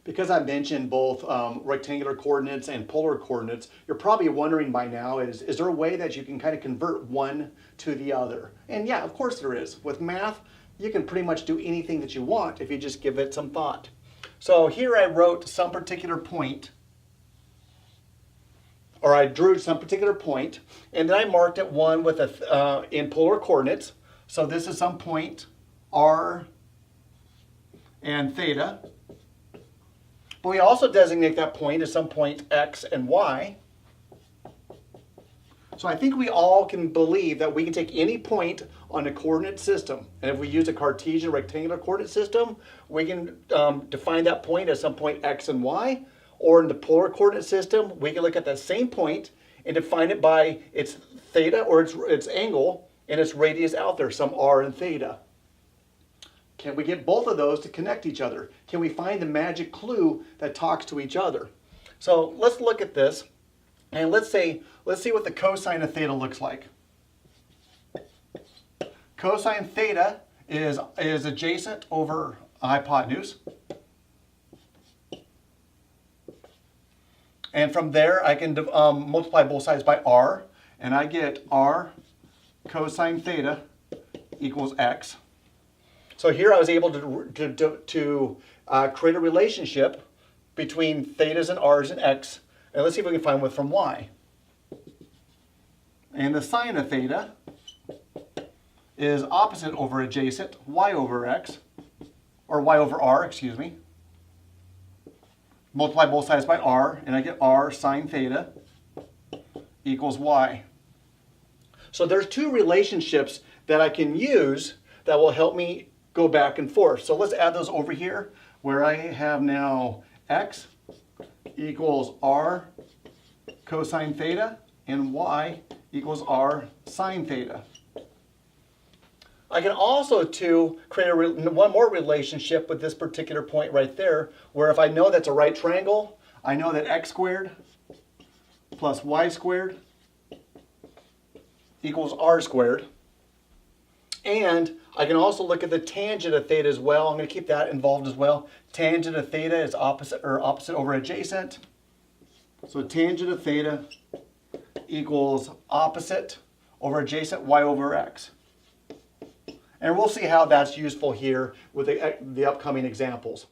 Because I mentioned both rectangular coordinates and polar coordinates, you're probably wondering by now, is there a way that you can kind of convert one to the other? And yeah, of course there is. With math, you can pretty much do anything that you want if you just give it some thought. So here I wrote some particular point, or I drew some particular point, and then I marked it one with in polar coordinates. So this is some point r and theta. But we also designate that point as some point x and y. So I think we all can believe that we can take any point on a coordinate system. And if we use a Cartesian rectangular coordinate system, we can define that point as some point x and y. Or in the polar coordinate system, we can look at that same point and define it by its theta or its angle and its radius out there, some r and theta. Can we get both of those to connect each other? Can we find the magic clue that talks to each other? So let's look at this, and let's see what the cosine of theta looks like. Cosine theta is adjacent over hypotenuse. And from there, I can multiply both sides by r, and I get r cosine theta equals x. So here I was able to create a relationship between thetas and r's and x. And let's see if we can find one from y. And the sine of theta is opposite over adjacent, y over x, or y over r, excuse me. Multiply both sides by r, and I get r sine theta equals y. So there's two relationships that I can use that will help me go back and forth. So let's add those over here, where I have now x equals r cosine theta and y equals r sine theta. I can also create one more relationship with this particular point right there, where if I know that's a right triangle, I know that x squared plus y squared equals r squared. And I can also look at the tangent of theta as well. I'm going to keep that involved as well. Tangent of theta is opposite over adjacent. So tangent of theta equals opposite over adjacent y over x. And we'll see how that's useful here with the upcoming examples.